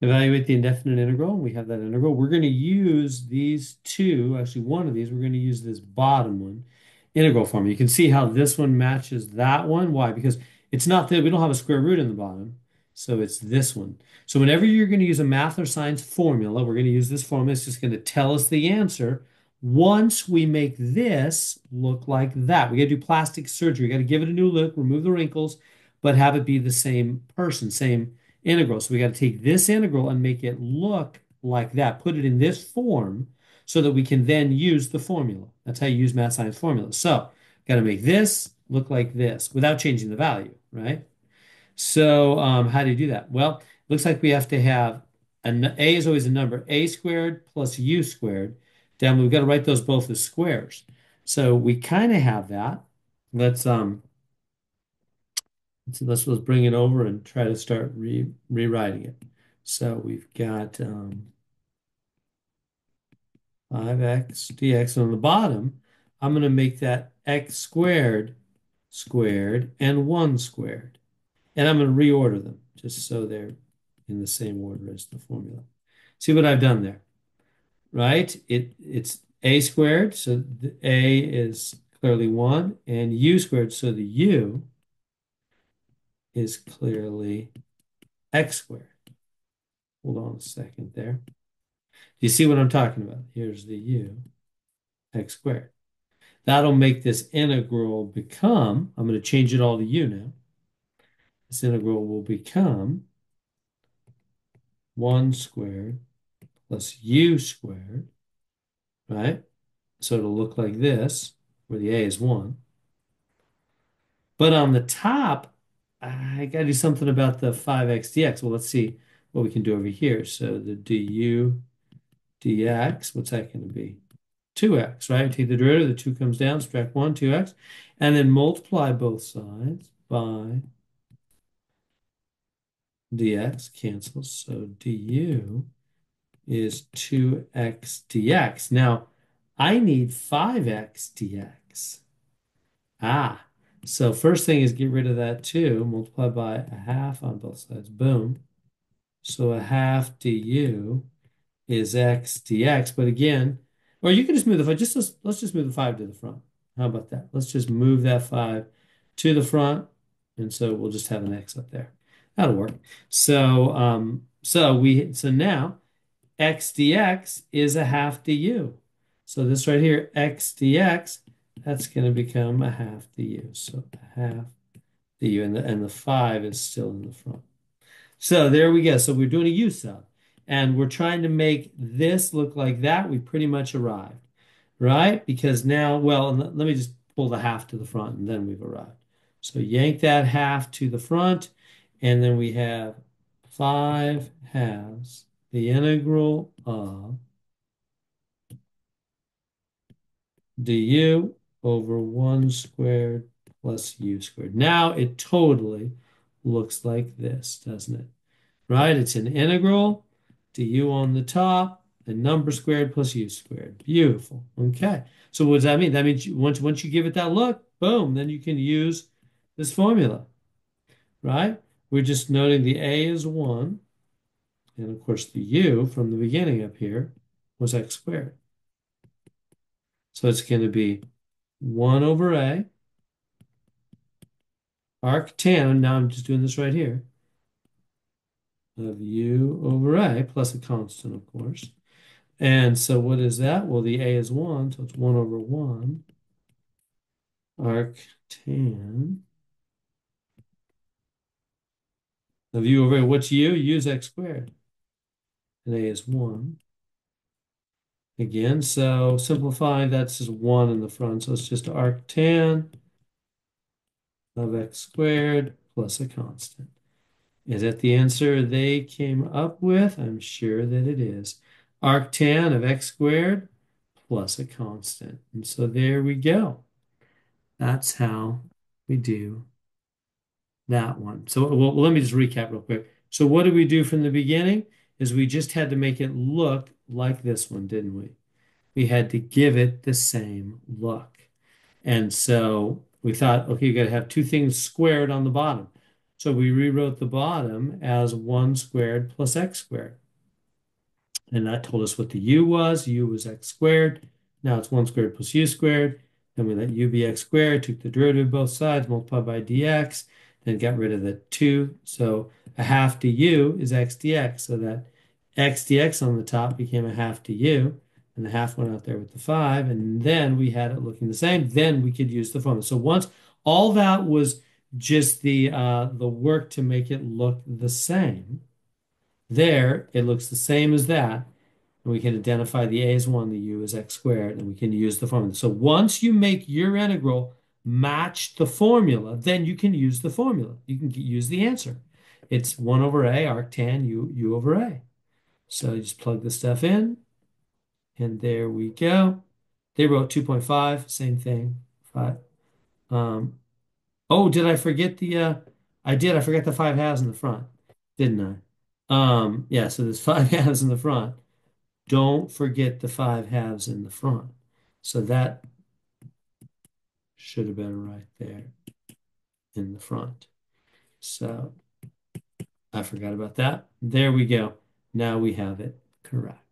Evaluate the indefinite integral. We have that integral. We're going to use these two, actually one of these, we're going to use this bottom one, integral formula. You can see how this one matches that one. Why? Because it's not that we don't have a square root in the bottom. So it's this one. So whenever you're going to use a math or science formula, we're going to use this formula. It's just going to tell us the answer. Once we make this look like that, we got to do plastic surgery. We got to give it a new look, remove the wrinkles, but have it be the same person, same integral. So we got to take this integral and make it look like that, put it in this form so that we can then use the formula. That's how you use math science formulas. So got to make this look like this without changing the value, right? So how do you do that? Well, it looks like we have to have a is always a number, a squared plus u squared. Then we've got to write those both as squares. So we kind of have that. Let's let's bring it over and try to start rewriting it. So we've got 5x dx. And on the bottom, I'm going to make that x squared squared and 1 squared. And I'm going to reorder them just so they're in the same order as the formula. See what I've done there, right? It's a squared, so the a is clearly 1, and u squared, so the u is clearly x squared. Hold on a second there. You see what I'm talking about? Here's the u, x squared. That'll make this integral become, I'm going to change it all to u now. This integral will become 1 squared plus u squared, right? So it'll look like this, where the a is 1. But on the top, I got to do something about the 5x dx. Well, let's see what we can do over here. So the du dx, what's that going to be? 2x, right? Take the derivative, the 2 comes down, subtract 1, 2x, and then multiply both sides by dx, cancels. So du is 2x dx. Now, I need 5x dx. Ah, so first thing is get rid of that 2, multiply by a half on both sides. Boom. So a half du is x dx. But again, or you can just move the 5. Let's just move the 5 to the front. How about that? Let's just move that 5 to the front. And so we'll just have an x up there. That'll work. So now x dx is a half du. So this right here, x dx, that's going to become a half du. So a half du, and the 5 is still in the front. So there we go. So we're doing a U sub, and we're trying to make this look like that. We pretty much arrived, right? Because now, well, let me just pull the half to the front, and then we've arrived. So yank that half to the front, and then we have 5 halves, the integral of du over 1 squared plus u squared. Now it totally looks like this, doesn't it? Right? It's an integral, du on the top, and number squared plus u squared. Beautiful. Okay. So what does that mean? That means once you give it that look, boom, then you can use this formula, right? We're just noting the a is 1, and of course the u from the beginning up here was x squared. So it's going to be 1 over a arctan, now I'm just doing this right here, of u over a plus a constant, of course. And so what is that? Well, the a is 1, so it's 1 over 1 arctan of u over a. What's u? U is x squared. And a is 1. Again, so simplifying, that's just 1 in the front. So it's just arctan of x squared plus a constant. Is that the answer they came up with? I'm sure that it is. Arctan of x squared plus a constant. And so there we go. That's how we do that one. So let me just recap real quick. So what did we do from the beginning? Is we just had to make it look like this one, didn't we? We had to give it the same look. And so we thought, okay, you got to have two things squared on the bottom. So we rewrote the bottom as 1 squared plus x squared. And that told us what the u was. U was x squared. Now it's 1 squared plus u squared. Then we let u be x squared, took the derivative of both sides, multiplied by dx, then got rid of the 2. So a half du is x dx. So that x dx on the top became a half du. And the half went out there with the 5. And then we had it looking the same. Then we could use the formula. So once all that was just the work to make it look the same. There, it looks the same as that. And we can identify the a as 1, the u as x squared, and we can use the formula. So once you make your integral match the formula, then you can use the formula. You can use the answer. It's 1 over a arctan u over a. So you just plug the stuff in, and there we go. They wrote 2.5, same thing. 5. Um, oh, did I forget I did. I forgot the 5 halves in the front, didn't I? Yeah, so there's 5 halves in the front. Don't forget the 5 halves in the front. So that should have been right there in the front. So I forgot about that. There we go. Now we have it correct.